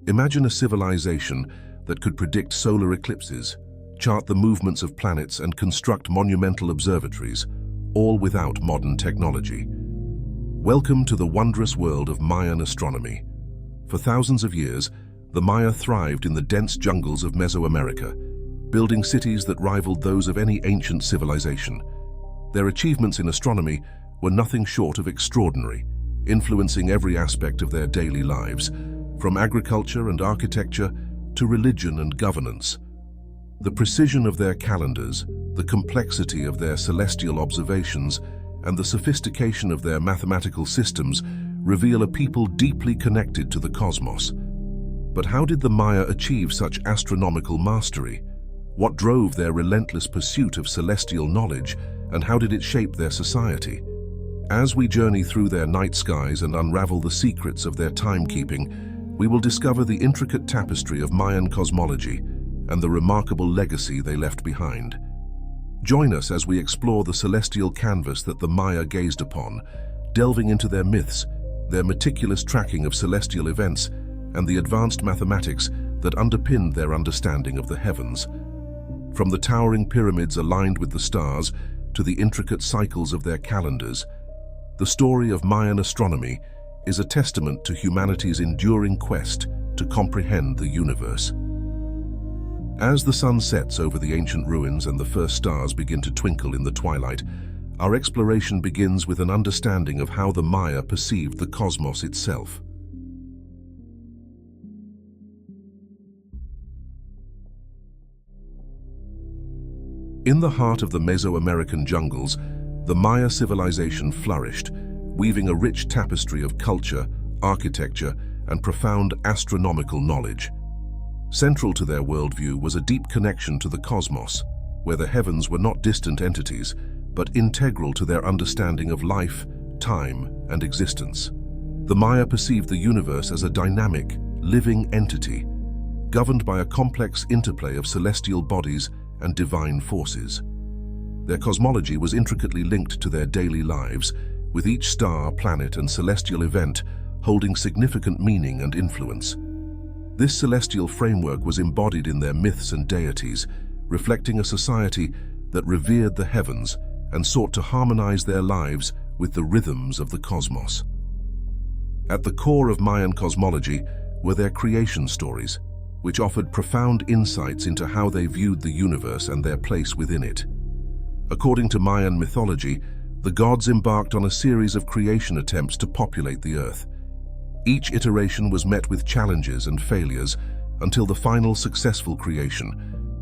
Imagine a civilization that could predict solar eclipses, chart the movements of planets, and construct monumental observatories, all without modern technology. Welcome to the wondrous world of Mayan astronomy. For thousands of years, the Maya thrived in the dense jungles of Mesoamerica, building cities that rivaled those of any ancient civilization. Their achievements in astronomy were nothing short of extraordinary, influencing every aspect of their daily lives, from agriculture and architecture to religion and governance. The precision of their calendars, the complexity of their celestial observations, and the sophistication of their mathematical systems reveal a people deeply connected to the cosmos. But how did the Maya achieve such astronomical mastery? What drove their relentless pursuit of celestial knowledge, and how did it shape their society? As we journey through their night skies and unravel the secrets of their timekeeping, we will discover the intricate tapestry of Mayan cosmology and the remarkable legacy they left behind. Join us as we explore the celestial canvas that the Maya gazed upon, delving into their myths, their meticulous tracking of celestial events, and the advanced mathematics that underpinned their understanding of the heavens. From the towering pyramids aligned with the stars to the intricate cycles of their calendars, the story of Mayan astronomy is a testament to humanity's enduring quest to comprehend the universe. As the sun sets over the ancient ruins and the first stars begin to twinkle in the twilight, our exploration begins with an understanding of how the Maya perceived the cosmos itself. In the heart of the Mesoamerican jungles, the Maya civilization flourished, weaving a rich tapestry of culture, architecture, and profound astronomical knowledge. Central to their worldview was a deep connection to the cosmos, where the heavens were not distant entities, but integral to their understanding of life, time, and existence. The Maya perceived the universe as a dynamic, living entity, governed by a complex interplay of celestial bodies and divine forces. Their cosmology was intricately linked to their daily lives, with each star, planet, and celestial event holding significant meaning and influence. This celestial framework was embodied in their myths and deities, reflecting a society that revered the heavens and sought to harmonize their lives with the rhythms of the cosmos. At the core of Mayan cosmology were their creation stories, which offered profound insights into how they viewed the universe and their place within it. According to Mayan mythology, the gods embarked on a series of creation attempts to populate the earth. Each iteration was met with challenges and failures until the final successful creation,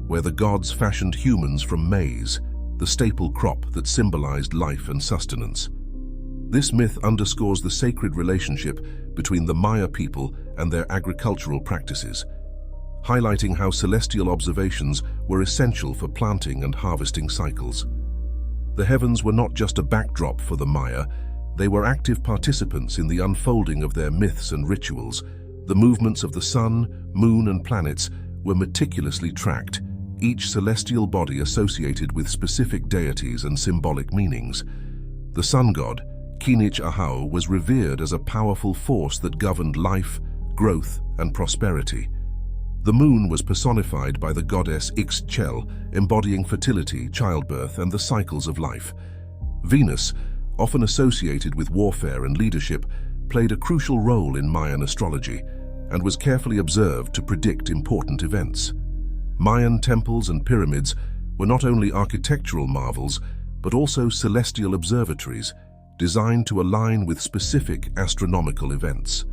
where the gods fashioned humans from maize, the staple crop that symbolized life and sustenance. This myth underscores the sacred relationship between the Maya people and their agricultural practices, highlighting how celestial observations were essential for planting and harvesting cycles. The heavens were not just a backdrop for the Maya, they were active participants in the unfolding of their myths and rituals. The movements of the sun, moon, and planets were meticulously tracked, each celestial body associated with specific deities and symbolic meanings. The sun god, Kinich Ahau, was revered as a powerful force that governed life, growth, and prosperity. The moon was personified by the goddess Ixchel, embodying fertility, childbirth, and the cycles of life. Venus, often associated with warfare and leadership, played a crucial role in Mayan astrology and was carefully observed to predict important events. Mayan temples and pyramids were not only architectural marvels, but also celestial observatories designed to align with specific astronomical events.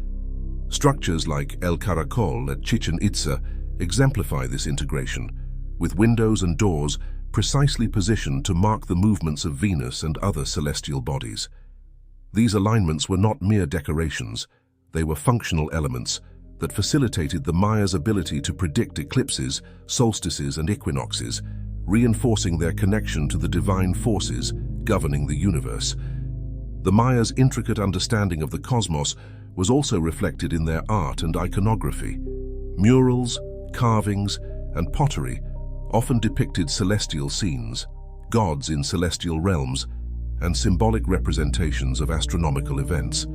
Structures like El Caracol at Chichen Itza exemplify this integration, with windows and doors precisely positioned to mark the movements of Venus and other celestial bodies. These alignments were not mere decorations, they were functional elements that facilitated the Maya's ability to predict eclipses, solstices, and equinoxes, reinforcing their connection to the divine forces governing the universe. The Maya's intricate understanding of the cosmos was also reflected in their art and iconography. Murals, carvings, and pottery often depicted celestial scenes, gods in celestial realms, and symbolic representations of astronomical events.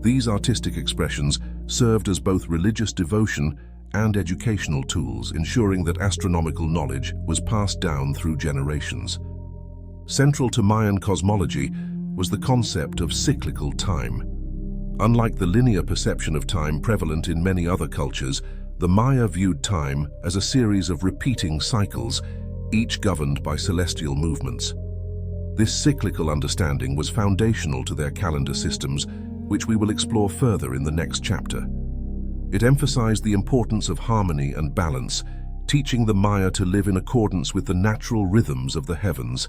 These artistic expressions served as both religious devotion and educational tools, ensuring that astronomical knowledge was passed down through generations. Central to Mayan cosmology was the concept of cyclical time. Unlike the linear perception of time prevalent in many other cultures, the Maya viewed time as a series of repeating cycles, each governed by celestial movements. This cyclical understanding was foundational to their calendar systems, which we will explore further in the next chapter. It emphasized the importance of harmony and balance, teaching the Maya to live in accordance with the natural rhythms of the heavens.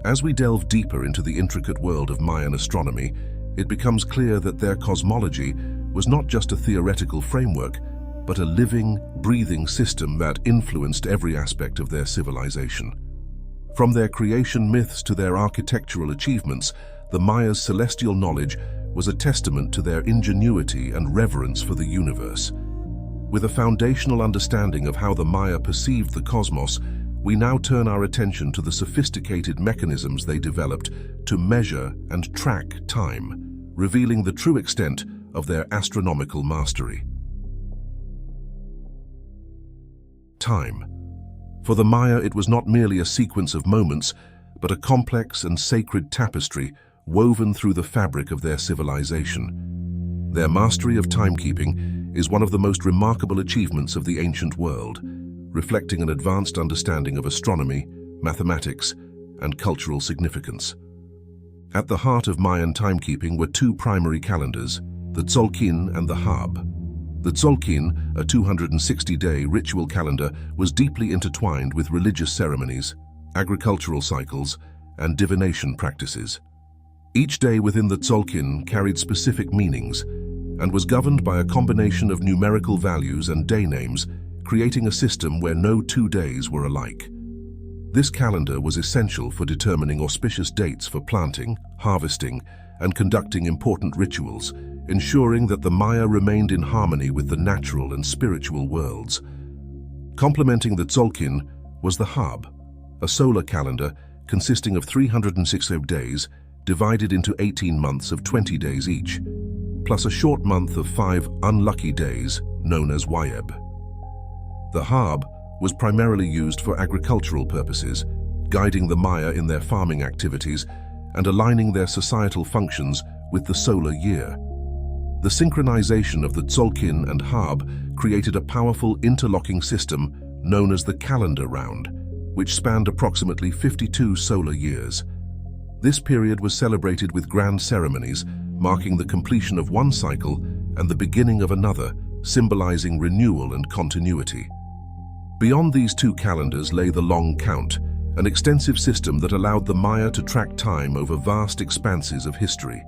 As we delve deeper into the intricate world of Mayan astronomy, it becomes clear that their cosmology was not just a theoretical framework, but a living, breathing system that influenced every aspect of their civilization. From their creation myths to their architectural achievements, the Maya's celestial knowledge was a testament to their ingenuity and reverence for the universe. With a foundational understanding of how the Maya perceived the cosmos, we now turn our attention to the sophisticated mechanisms they developed to measure and track time, revealing the true extent of their astronomical mastery. Time. For the Maya, it was not merely a sequence of moments, but a complex and sacred tapestry woven through the fabric of their civilization. Their mastery of timekeeping is one of the most remarkable achievements of the ancient world, reflecting an advanced understanding of astronomy, mathematics, and cultural significance. At the heart of Mayan timekeeping were two primary calendars, the Tzolkin and the Hab. The Tzolkin, a 260-day ritual calendar, was deeply intertwined with religious ceremonies, agricultural cycles, and divination practices. Each day within the Tzolkin carried specific meanings and was governed by a combination of numerical values and day names, creating a system where no 2 days were alike. This calendar was essential for determining auspicious dates for planting, harvesting, and conducting important rituals, ensuring that the Maya remained in harmony with the natural and spiritual worlds. Complementing the Tzolkin was the Hab, a solar calendar consisting of 360 days divided into 18 months of 20 days each, plus a short month of 5 unlucky days known as Wayeb. The Hab was primarily used for agricultural purposes, guiding the Maya in their farming activities and aligning their societal functions with the solar year. The synchronization of the Tzolkin and Hab created a powerful interlocking system known as the calendar round, which spanned approximately 52 solar years. This period was celebrated with grand ceremonies, marking the completion of one cycle and the beginning of another, symbolizing renewal and continuity. Beyond these two calendars lay the long count, an extensive system that allowed the Maya to track time over vast expanses of history.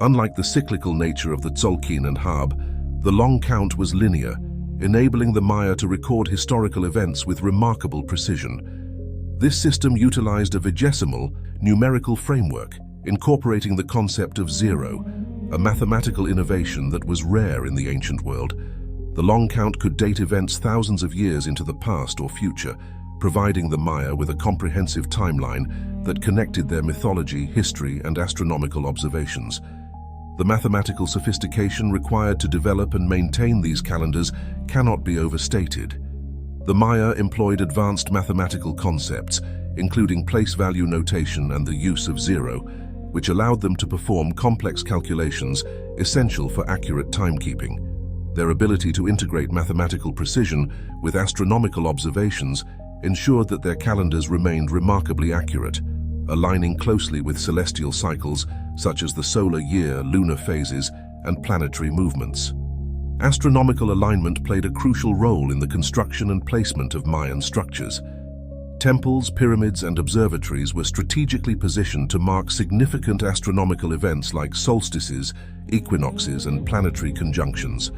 Unlike the cyclical nature of the Tzolkin and Hab, the long count was linear, enabling the Maya to record historical events with remarkable precision. This system utilized a vigesimal, numerical framework, incorporating the concept of zero, a mathematical innovation that was rare in the ancient world. The long count could date events thousands of years into the past or future, providing the Maya with a comprehensive timeline that connected their mythology, history, and astronomical observations. The mathematical sophistication required to develop and maintain these calendars cannot be overstated. The Maya employed advanced mathematical concepts, including place value notation and the use of zero, which allowed them to perform complex calculations essential for accurate timekeeping. Their ability to integrate mathematical precision with astronomical observations ensured that their calendars remained remarkably accurate, aligning closely with celestial cycles such as the solar year, lunar phases, and planetary movements. Astronomical alignment played a crucial role in the construction and placement of Mayan structures. Temples, pyramids, and observatories were strategically positioned to mark significant astronomical events like solstices, equinoxes, and planetary conjunctions.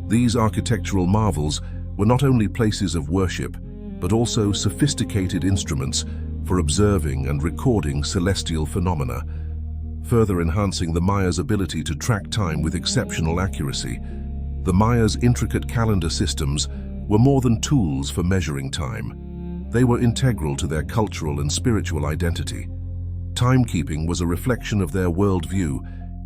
These architectural marvels were not only places of worship, but also sophisticated instruments for observing and recording celestial phenomena, further enhancing the Maya's ability to track time with exceptional accuracy. The Maya's intricate calendar systems were more than tools for measuring time. They were integral to their cultural and spiritual identity. Timekeeping was a reflection of their worldview,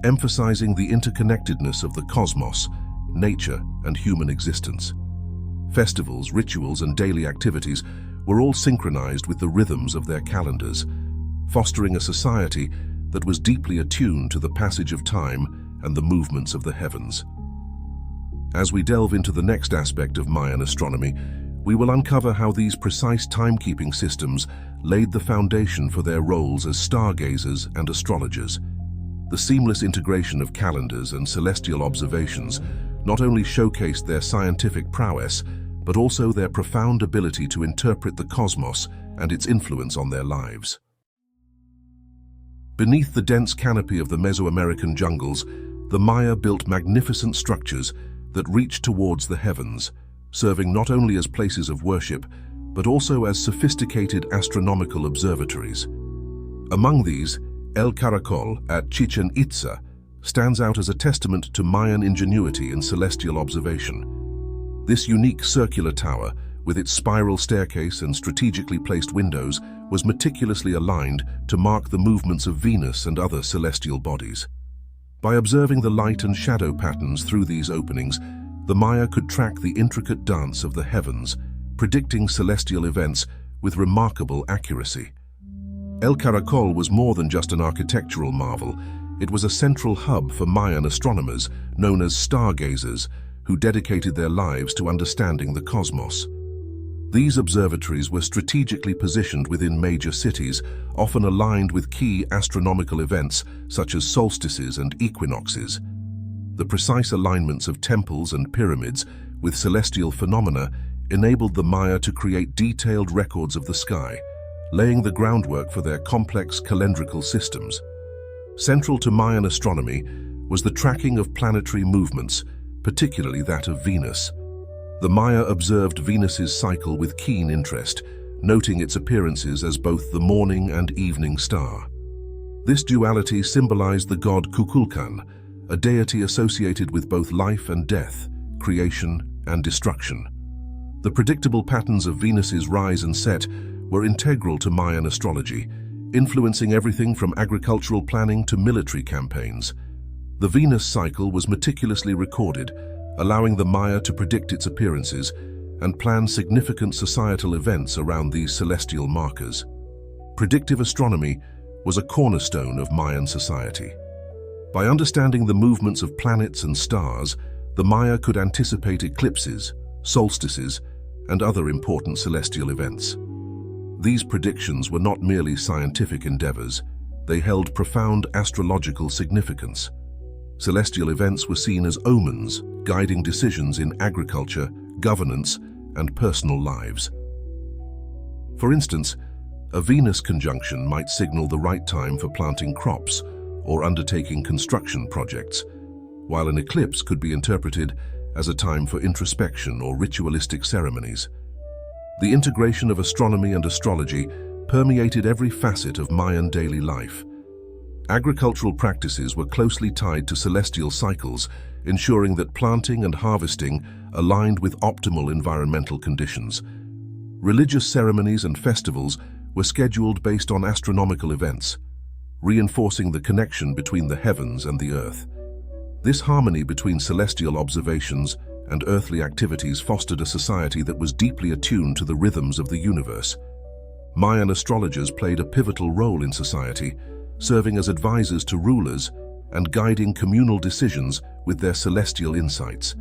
emphasizing the interconnectedness of the cosmos, nature, and human existence. Festivals, rituals, and daily activities were all synchronized with the rhythms of their calendars, fostering a society that was deeply attuned to the passage of time and the movements of the heavens. As we delve into the next aspect of Mayan astronomy, we will uncover how these precise timekeeping systems laid the foundation for their roles as stargazers and astrologers. The seamless integration of calendars and celestial observations not only showcased their scientific prowess, but also their profound ability to interpret the cosmos and its influence on their lives. Beneath the dense canopy of the Mesoamerican jungles, the Maya built magnificent structures that reached towards the heavens, serving not only as places of worship, but also as sophisticated astronomical observatories. Among these, El Caracol at Chichen Itza stands out as a testament to Mayan ingenuity in celestial observation. This unique circular tower, with its spiral staircase and strategically placed windows, was meticulously aligned to mark the movements of Venus and other celestial bodies. By observing the light and shadow patterns through these openings, the Maya could track the intricate dance of the heavens, predicting celestial events with remarkable accuracy. El Caracol was more than just an architectural marvel. It was a central hub for Mayan astronomers, known as Stargazers, who dedicated their lives to understanding the cosmos. These observatories were strategically positioned within major cities, often aligned with key astronomical events such as solstices and equinoxes. The precise alignments of temples and pyramids with celestial phenomena enabled the Maya to create detailed records of the sky, laying the groundwork for their complex calendrical systems. Central to Mayan astronomy was the tracking of planetary movements, particularly that of Venus. The Maya observed Venus's cycle with keen interest, noting its appearances as both the morning and evening star. This duality symbolized the god Kukulkan, a deity associated with both life and death, creation and destruction. The predictable patterns of Venus's rise and set were integral to Mayan astrology, influencing everything from agricultural planning to military campaigns. The Venus cycle was meticulously recorded, allowing the Maya to predict its appearances and plan significant societal events around these celestial markers. Predictive astronomy was a cornerstone of Mayan society. By understanding the movements of planets and stars, the Maya could anticipate eclipses, solstices, and other important celestial events. These predictions were not merely scientific endeavors, they held profound astrological significance. Celestial events were seen as omens, guiding decisions in agriculture, governance, and personal lives. For instance, a Venus conjunction might signal the right time for planting crops or undertaking construction projects, while an eclipse could be interpreted as a time for introspection or ritualistic ceremonies. The integration of astronomy and astrology permeated every facet of Mayan daily life. Agricultural practices were closely tied to celestial cycles, ensuring that planting and harvesting aligned with optimal environmental conditions. Religious ceremonies and festivals were scheduled based on astronomical events, reinforcing the connection between the heavens and the earth. This harmony between celestial observations and earthly activities fostered a society that was deeply attuned to the rhythms of the universe. Mayan astrologers played a pivotal role in society, serving as advisors to rulers and guiding communal decisions with their celestial insights.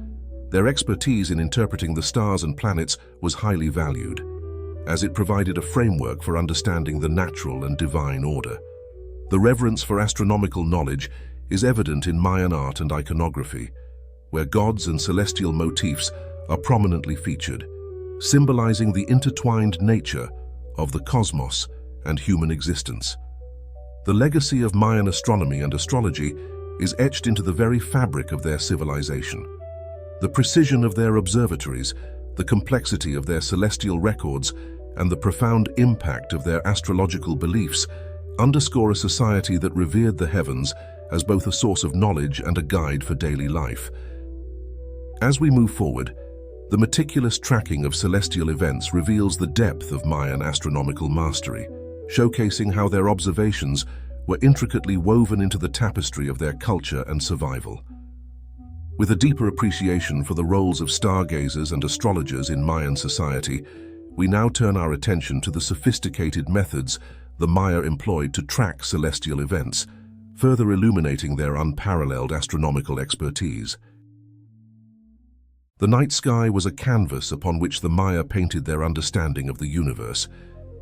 Their expertise in interpreting the stars and planets was highly valued, as it provided a framework for understanding the natural and divine order. The reverence for astronomical knowledge is evident in Mayan art and iconography, where gods and celestial motifs are prominently featured, symbolizing the intertwined nature of the cosmos and human existence. The legacy of Mayan astronomy and astrology is etched into the very fabric of their civilization. The precision of their observatories, the complexity of their celestial records, and the profound impact of their astrological beliefs underscore a society that revered the heavens as both a source of knowledge and a guide for daily life. As we move forward, the meticulous tracking of celestial events reveals the depth of Mayan astronomical mastery, showcasing how their observations were intricately woven into the tapestry of their culture and survival. With a deeper appreciation for the roles of stargazers and astrologers in Mayan society, we now turn our attention to the sophisticated methods the Maya employed to track celestial events, further illuminating their unparalleled astronomical expertise. The night sky was a canvas upon which the Maya painted their understanding of the universe.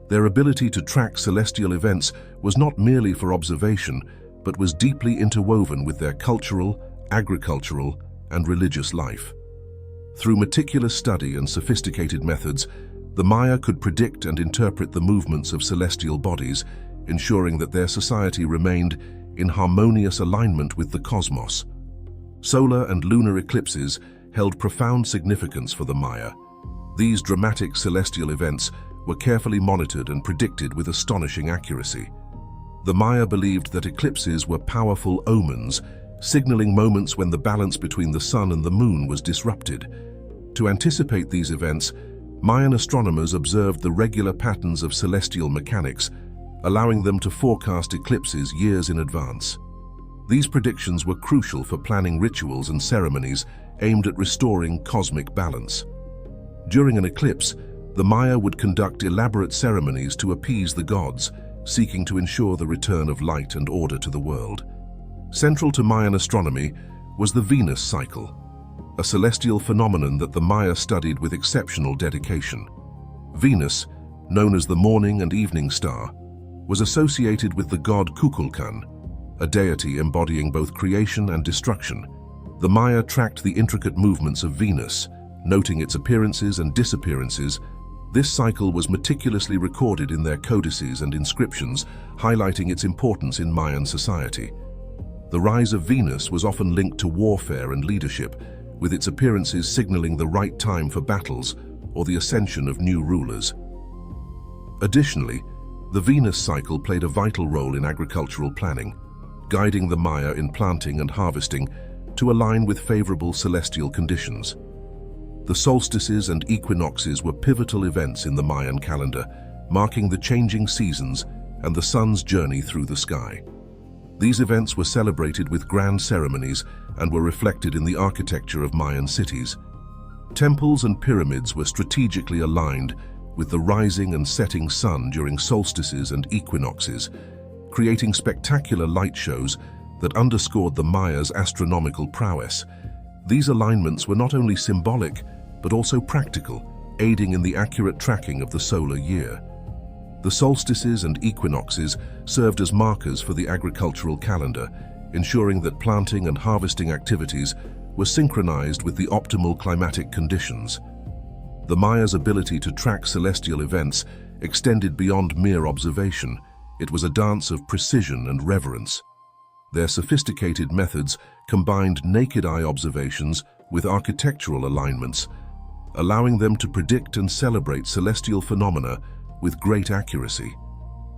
Their ability to track celestial events was not merely for observation, but was deeply interwoven with their cultural, agricultural, and religious life. Through meticulous study and sophisticated methods, the Maya could predict and interpret the movements of celestial bodies, ensuring that their society remained in harmonious alignment with the cosmos. Solar and lunar eclipses held profound significance for the Maya. These dramatic celestial events were carefully monitored and predicted with astonishing accuracy. The Maya believed that eclipses were powerful omens, signaling moments when the balance between the sun and the moon was disrupted. To anticipate these events, Mayan astronomers observed the regular patterns of celestial mechanics, allowing them to forecast eclipses years in advance. These predictions were crucial for planning rituals and ceremonies aimed at restoring cosmic balance. During an eclipse, the Maya would conduct elaborate ceremonies to appease the gods, seeking to ensure the return of light and order to the world. Central to Mayan astronomy was the Venus cycle, a celestial phenomenon that the Maya studied with exceptional dedication. Venus, known as the morning and evening star, was associated with the god Kukulkan, a deity embodying both creation and destruction. The Maya tracked the intricate movements of Venus, noting its appearances and disappearances. This cycle was meticulously recorded in their codices and inscriptions, highlighting its importance in Mayan society. The rise of Venus was often linked to warfare and leadership, with its appearances signaling the right time for battles or the ascension of new rulers. Additionally, the Venus cycle played a vital role in agricultural planning, guiding the Maya in planting and harvesting to align with favorable celestial conditions. The solstices and equinoxes were pivotal events in the Mayan calendar, marking the changing seasons and the sun's journey through the sky. These events were celebrated with grand ceremonies and were reflected in the architecture of Mayan cities. Temples and pyramids were strategically aligned with the rising and setting sun during solstices and equinoxes, creating spectacular light shows that underscored the Mayas' astronomical prowess. These alignments were not only symbolic, but also practical, aiding in the accurate tracking of the solar year. The solstices and equinoxes served as markers for the agricultural calendar, ensuring that planting and harvesting activities were synchronized with the optimal climatic conditions. The Mayas' ability to track celestial events extended beyond mere observation. It was a dance of precision and reverence. Their sophisticated methods combined naked-eye observations with architectural alignments, allowing them to predict and celebrate celestial phenomena with great accuracy.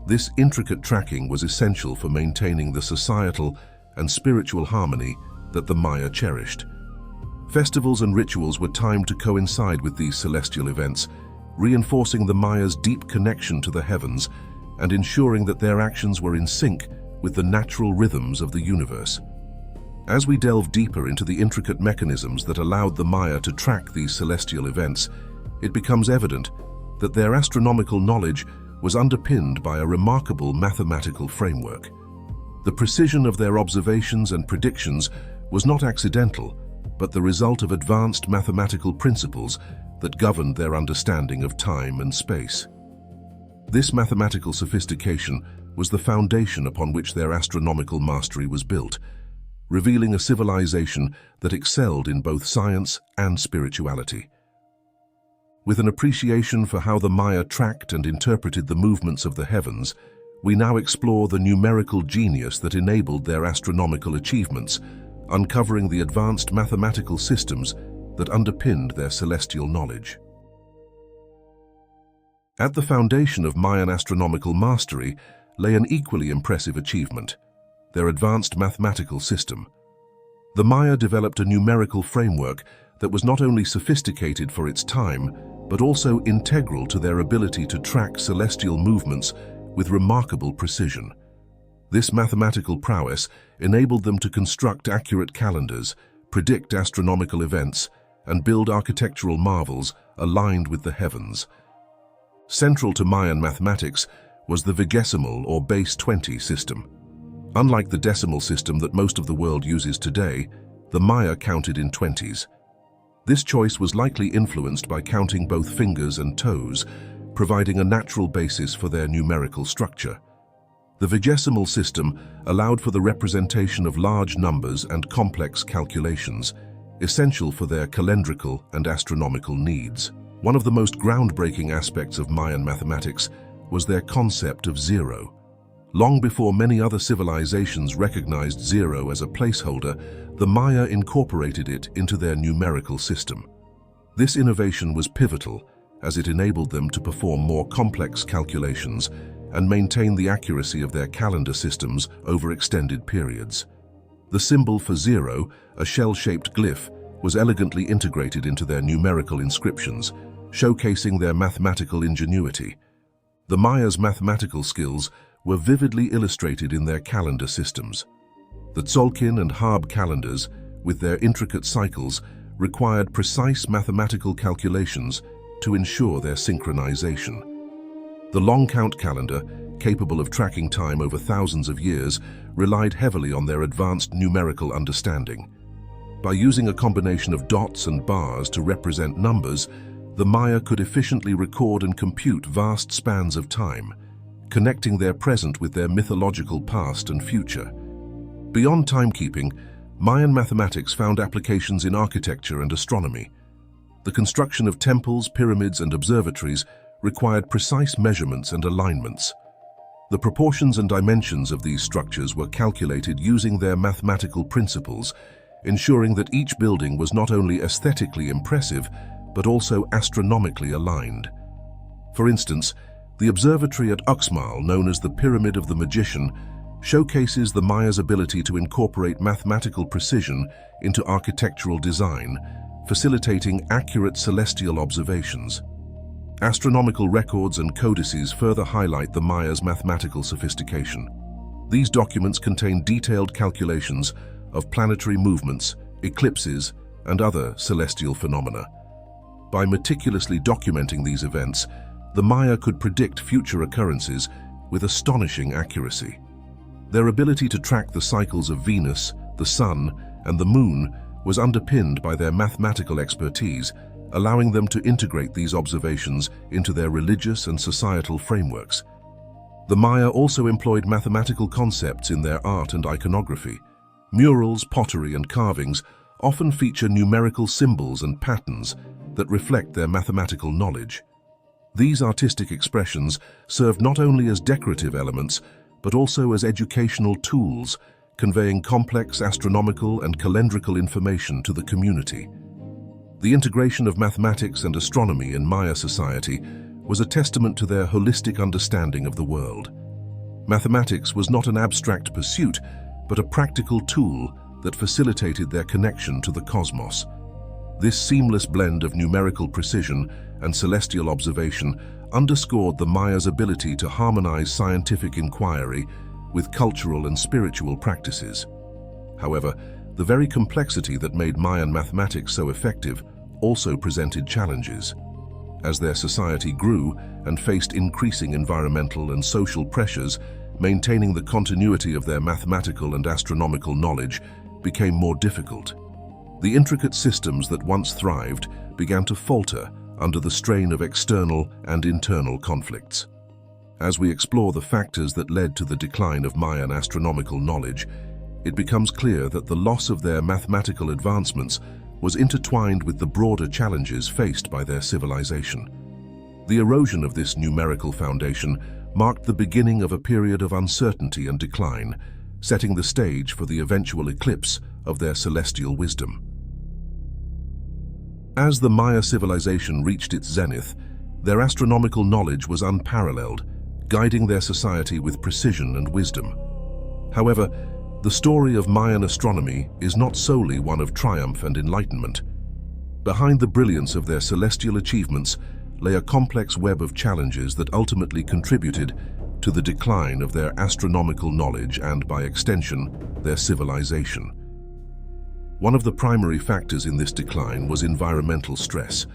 This intricate tracking was essential for maintaining the societal and spiritual harmony that the Maya cherished. Festivals and rituals were timed to coincide with these celestial events, reinforcing the Mayas' deep connection to the heavens and ensuring that their actions were in sync with the natural rhythms of the universe. As we delve deeper into the intricate mechanisms that allowed the Maya to track these celestial events, it becomes evident that their astronomical knowledge was underpinned by a remarkable mathematical framework. The precision of their observations and predictions was not accidental, but the result of advanced mathematical principles that governed their understanding of time and space. This mathematical sophistication was the foundation upon which their astronomical mastery was built, revealing a civilization that excelled in both science and spirituality. With an appreciation for how the Maya tracked and interpreted the movements of the heavens, we now explore the numerical genius that enabled their astronomical achievements, uncovering the advanced mathematical systems that underpinned their celestial knowledge. At the foundation of Mayan astronomical mastery lay an equally impressive achievement: their advanced mathematical system. The Maya developed a numerical framework that was not only sophisticated for its time, but also integral to their ability to track celestial movements with remarkable precision. This mathematical prowess enabled them to construct accurate calendars, predict astronomical events, and build architectural marvels aligned with the heavens. Central to Mayan mathematics was the vigesimal or base 20 system. Unlike the decimal system that most of the world uses today, the Maya counted in 20s. This choice was likely influenced by counting both fingers and toes, providing a natural basis for their numerical structure. The vigesimal system allowed for the representation of large numbers and complex calculations, essential for their calendrical and astronomical needs. One of the most groundbreaking aspects of Mayan mathematics was their concept of zero. Long before many other civilizations recognized zero as a placeholder, the Maya incorporated it into their numerical system. This innovation was pivotal, as it enabled them to perform more complex calculations and maintain the accuracy of their calendar systems over extended periods. The symbol for zero, a shell-shaped glyph, was elegantly integrated into their numerical inscriptions, showcasing their mathematical ingenuity. The Maya's mathematical skills were vividly illustrated in their calendar systems. The Tzolk'in and Harb calendars, with their intricate cycles, required precise mathematical calculations to ensure their synchronization. The long count calendar, capable of tracking time over thousands of years, relied heavily on their advanced numerical understanding. By using a combination of dots and bars to represent numbers, the Maya could efficiently record and compute vast spans of time, connecting their present with their mythological past and future. Beyond timekeeping, Mayan mathematics found applications in architecture and astronomy. The construction of temples, pyramids, and observatories required precise measurements and alignments. The proportions and dimensions of these structures were calculated using their mathematical principles, ensuring that each building was not only aesthetically impressive, but also astronomically aligned. For instance, the observatory at Uxmal, known as the Pyramid of the Magician, showcases the Maya's ability to incorporate mathematical precision into architectural design, facilitating accurate celestial observations. Astronomical records and codices further highlight the Maya's mathematical sophistication. These documents contain detailed calculations of planetary movements, eclipses, and other celestial phenomena. By meticulously documenting these events, the Maya could predict future occurrences with astonishing accuracy. Their ability to track the cycles of Venus, the Sun, and the Moon was underpinned by their mathematical expertise, allowing them to integrate these observations into their religious and societal frameworks. The Maya also employed mathematical concepts in their art and iconography. Murals, pottery, and carvings often feature numerical symbols and patterns that reflect their mathematical knowledge. These artistic expressions served not only as decorative elements, but also as educational tools, conveying complex astronomical and calendrical information to the community. The integration of mathematics and astronomy in Maya society was a testament to their holistic understanding of the world. Mathematics was not an abstract pursuit, but a practical tool that facilitated their connection to the cosmos. This seamless blend of numerical precision and celestial observation underscored the Maya's ability to harmonize scientific inquiry with cultural and spiritual practices. However, the very complexity that made Mayan mathematics so effective also presented challenges. As their society grew and faced increasing environmental and social pressures, maintaining the continuity of their mathematical and astronomical knowledge became more difficult. The intricate systems that once thrived began to falter under the strain of external and internal conflicts. As we explore the factors that led to the decline of Mayan astronomical knowledge, it becomes clear that the loss of their mathematical advancements was intertwined with the broader challenges faced by their civilization. The erosion of this numerical foundation marked the beginning of a period of uncertainty and decline, setting the stage for the eventual eclipse of their celestial wisdom. As the Maya civilization reached its zenith, their astronomical knowledge was unparalleled, guiding their society with precision and wisdom. However, the story of Mayan astronomy is not solely one of triumph and enlightenment. Behind the brilliance of their celestial achievements lay a complex web of challenges that ultimately contributed to the decline of their astronomical knowledge and, by extension, their civilization. One of the primary factors in this decline was environmental stress.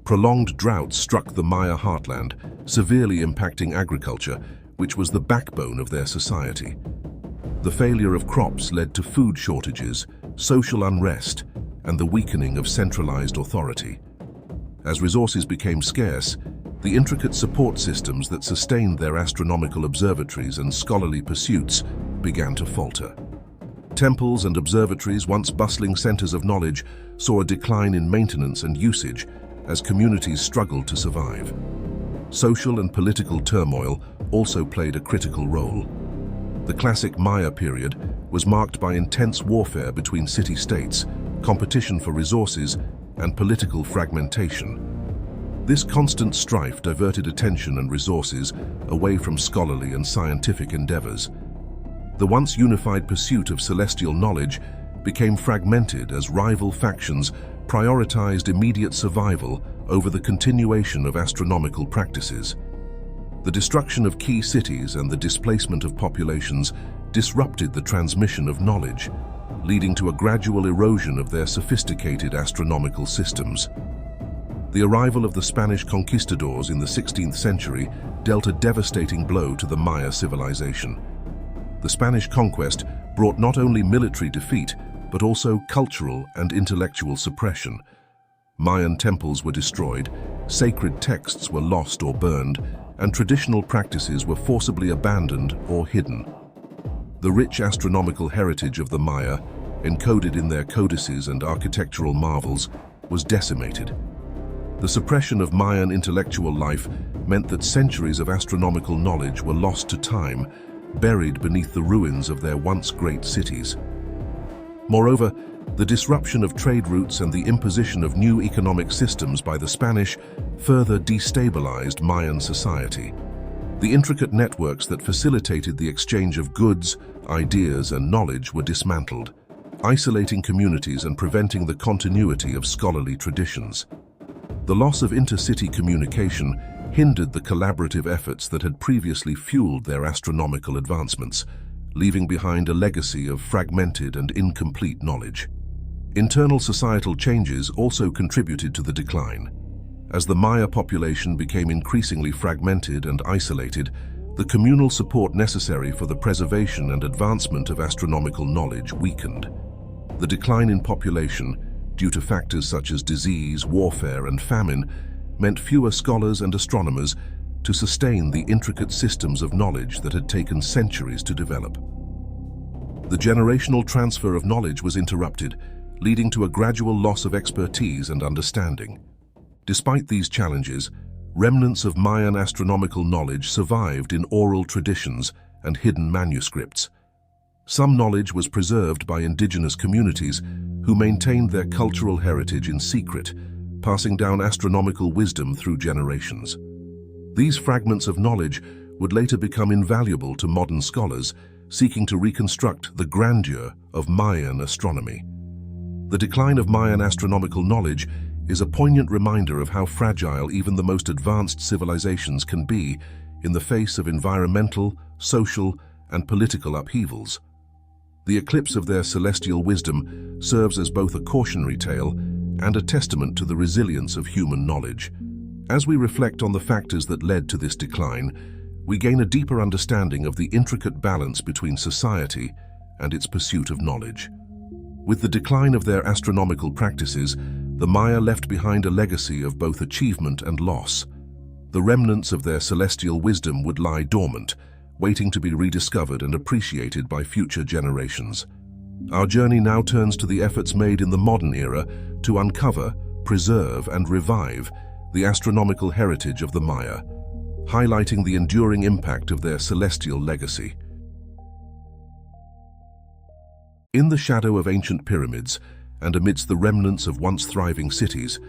Prolonged droughts struck the Maya heartland, severely impacting agriculture, which was the backbone of their society. The failure of crops led to food shortages, social unrest, and the weakening of centralized authority. As resources became scarce, the intricate support systems that sustained their astronomical observatories and scholarly pursuits began to falter. Temples and observatories, once bustling centers of knowledge, saw a decline in maintenance and usage as communities struggled to survive. Social and political turmoil also played a critical role. The classic Maya period was marked by intense warfare between city-states, competition for resources, and political fragmentation. This constant strife diverted attention and resources away from scholarly and scientific endeavors. The once unified pursuit of celestial knowledge became fragmented as rival factions prioritized immediate survival over the continuation of astronomical practices. The destruction of key cities and the displacement of populations disrupted the transmission of knowledge, leading to a gradual erosion of their sophisticated astronomical systems. The arrival of the Spanish conquistadors in the 16th century dealt a devastating blow to the Maya civilization. The Spanish conquest brought not only military defeat, but also cultural and intellectual suppression. Mayan temples were destroyed, sacred texts were lost or burned, and traditional practices were forcibly abandoned or hidden. The rich astronomical heritage of the Maya, encoded in their codices and architectural marvels, was decimated. The suppression of Mayan intellectual life meant that centuries of astronomical knowledge were lost to time, buried beneath the ruins of their once great cities. Moreover, the disruption of trade routes and the imposition of new economic systems by the Spanish further destabilized Mayan society. The intricate networks that facilitated the exchange of goods, ideas, and knowledge were dismantled, isolating communities and preventing the continuity of scholarly traditions. The loss of intercity communication hindered the collaborative efforts that had previously fueled their astronomical advancements, leaving behind a legacy of fragmented and incomplete knowledge. Internal societal changes also contributed to the decline. As the Maya population became increasingly fragmented and isolated, the communal support necessary for the preservation and advancement of astronomical knowledge weakened. The decline in population, due to factors such as disease, warfare, and famine, meant fewer scholars and astronomers to sustain the intricate systems of knowledge that had taken centuries to develop. The generational transfer of knowledge was interrupted, leading to a gradual loss of expertise and understanding. Despite these challenges, remnants of Mayan astronomical knowledge survived in oral traditions and hidden manuscripts. Some knowledge was preserved by indigenous communities who maintained their cultural heritage in secret, passing down astronomical wisdom through generations. These fragments of knowledge would later become invaluable to modern scholars seeking to reconstruct the grandeur of Mayan astronomy. The decline of Mayan astronomical knowledge is a poignant reminder of how fragile even the most advanced civilizations can be in the face of environmental, social, and political upheavals. The eclipse of their celestial wisdom serves as both a cautionary tale and a testament to the resilience of human knowledge. As we reflect on the factors that led to this decline, we gain a deeper understanding of the intricate balance between society and its pursuit of knowledge. With the decline of their astronomical practices, the Maya left behind a legacy of both achievement and loss. The remnants of their celestial wisdom would lie dormant, waiting to be rediscovered and appreciated by future generations. Our journey now turns to the efforts made in the modern era to uncover, preserve, and revive the astronomical heritage of the Maya, highlighting the enduring impact of their celestial legacy. In the shadow of ancient pyramids and amidst the remnants of once thriving cities,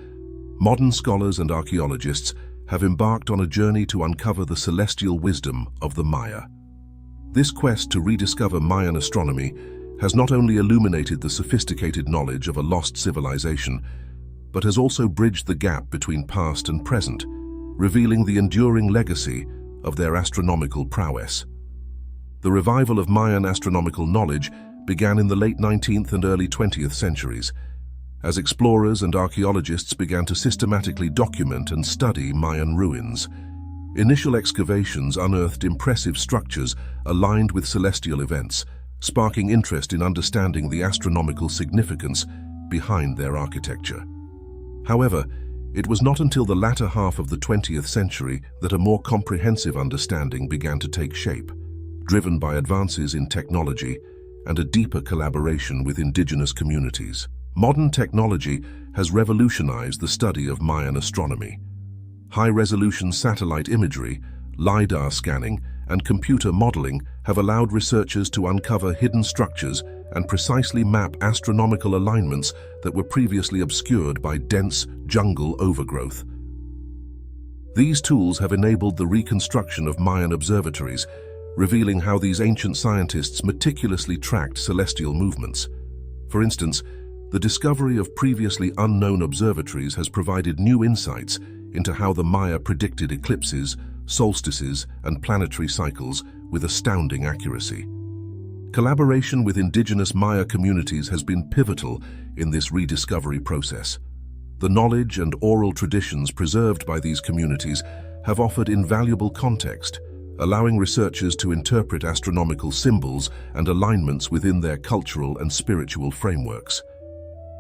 modern scholars and archaeologists have embarked on a journey to uncover the celestial wisdom of the Maya. This quest to rediscover Mayan astronomy has not only illuminated the sophisticated knowledge of a lost civilization, but has also bridged the gap between past and present, revealing the enduring legacy of their astronomical prowess. The revival of Mayan astronomical knowledge began in the late 19th and early 20th centuries, as explorers and archaeologists began to systematically document and study Mayan ruins. Initial excavations unearthed impressive structures aligned with celestial events, sparking interest in understanding the astronomical significance behind their architecture. However, it was not until the latter half of the 20th century that a more comprehensive understanding began to take shape, driven by advances in technology and a deeper collaboration with indigenous communities. Modern technology has revolutionized the study of Mayan astronomy. High-resolution satellite imagery, LiDAR scanning, and computer modeling have allowed researchers to uncover hidden structures and precisely map astronomical alignments that were previously obscured by dense jungle overgrowth. These tools have enabled the reconstruction of Mayan observatories, revealing how these ancient scientists meticulously tracked celestial movements. For instance, the discovery of previously unknown observatories has provided new insights into how the Maya predicted eclipses, solstices, and planetary cycles with astounding accuracy. Collaboration with indigenous Maya communities has been pivotal in this rediscovery process. The knowledge and oral traditions preserved by these communities have offered invaluable context, allowing researchers to interpret astronomical symbols and alignments within their cultural and spiritual frameworks.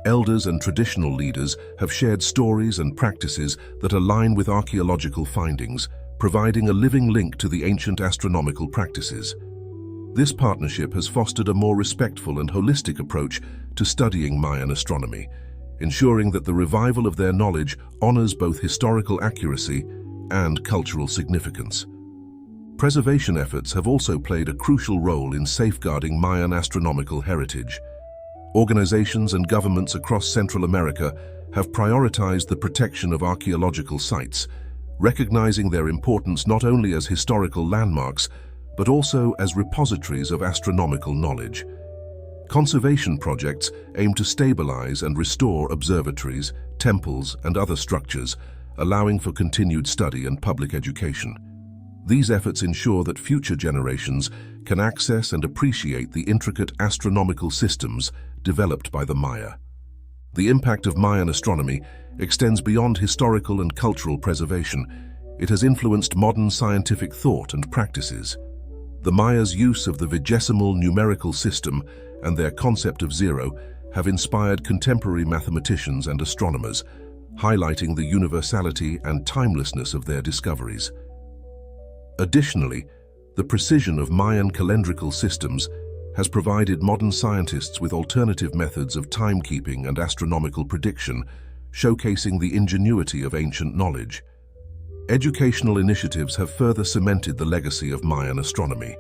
Elders and traditional leaders have shared stories and practices that align with archaeological findings, providing a living link to the ancient astronomical practices. This partnership has fostered a more respectful and holistic approach to studying Mayan astronomy, ensuring that the revival of their knowledge honors both historical accuracy and cultural significance. Preservation efforts have also played a crucial role in safeguarding Mayan astronomical heritage. Organizations and governments across Central America have prioritized the protection of archaeological sites, recognizing their importance not only as historical landmarks, but also as repositories of astronomical knowledge. Conservation projects aim to stabilize and restore observatories, temples, and other structures, allowing for continued study and public education. These efforts ensure that future generations can access and appreciate the intricate astronomical systems developed by the Maya. The impact of Mayan astronomy extends beyond historical and cultural preservation. It has influenced modern scientific thought and practices. The Maya's use of the vigesimal numerical system and their concept of zero have inspired contemporary mathematicians and astronomers, highlighting the universality and timelessness of their discoveries. Additionally, the precision of Mayan calendrical systems has provided modern scientists with alternative methods of timekeeping and astronomical prediction, showcasing the ingenuity of ancient knowledge. Educational initiatives have further cemented the legacy of Mayan astronomy.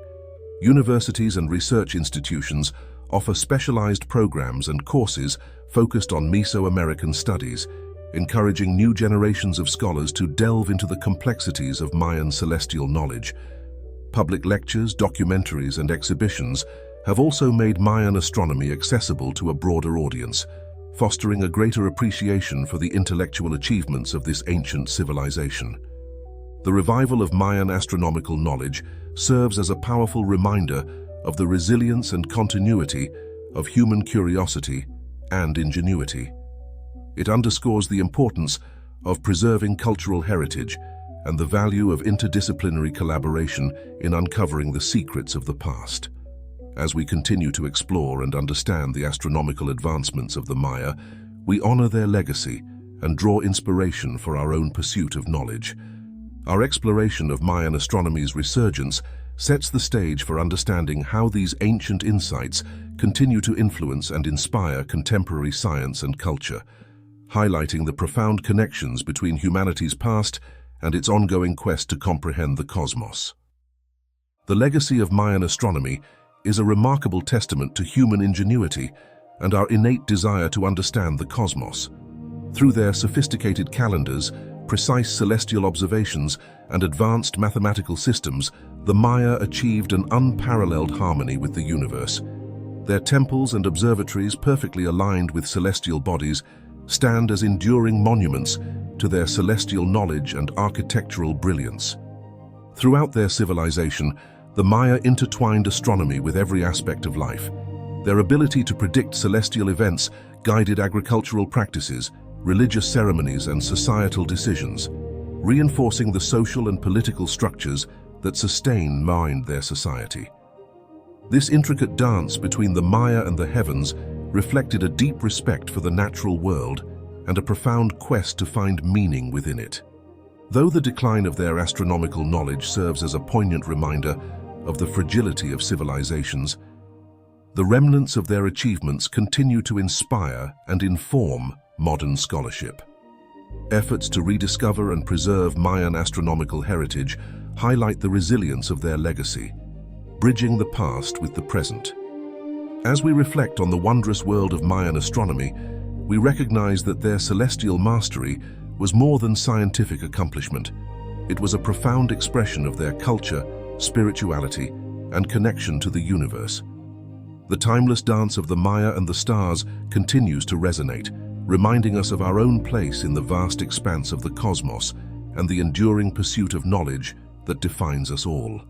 Universities and research institutions offer specialized programs and courses focused on Mesoamerican studies, encouraging new generations of scholars to delve into the complexities of Mayan celestial knowledge. Public lectures, documentaries, and exhibitions have also made Mayan astronomy accessible to a broader audience, fostering a greater appreciation for the intellectual achievements of this ancient civilization. The revival of Mayan astronomical knowledge serves as a powerful reminder of the resilience and continuity of human curiosity and ingenuity. It underscores the importance of preserving cultural heritage and the value of interdisciplinary collaboration in uncovering the secrets of the past. As we continue to explore and understand the astronomical advancements of the Maya, we honor their legacy and draw inspiration for our own pursuit of knowledge. Our exploration of Mayan astronomy's resurgence sets the stage for understanding how these ancient insights continue to influence and inspire contemporary science and culture, highlighting the profound connections between humanity's past and its ongoing quest to comprehend the cosmos. The legacy of Mayan astronomy is a remarkable testament to human ingenuity and our innate desire to understand the cosmos. Through their sophisticated calendars, precise celestial observations, and advanced mathematical systems, the Maya achieved an unparalleled harmony with the universe. Their temples and observatories, perfectly aligned with celestial bodies, stand as enduring monuments to their celestial knowledge and architectural brilliance. Throughout their civilization, the Maya intertwined astronomy with every aspect of life. Their ability to predict celestial events guided agricultural practices, religious ceremonies, and societal decisions, reinforcing the social and political structures that sustained their society. This intricate dance between the Maya and the heavens reflected a deep respect for the natural world and a profound quest to find meaning within it. Though the decline of their astronomical knowledge serves as a poignant reminder of the fragility of civilizations, the remnants of their achievements continue to inspire and inform modern scholarship. Efforts to rediscover and preserve Mayan astronomical heritage highlight the resilience of their legacy, bridging the past with the present. As we reflect on the wondrous world of Mayan astronomy, we recognize that their celestial mastery was more than scientific accomplishment. It was a profound expression of their culture, spirituality, and connection to the universe. The timeless dance of the Maya and the stars continues to resonate, reminding us of our own place in the vast expanse of the cosmos and the enduring pursuit of knowledge that defines us all.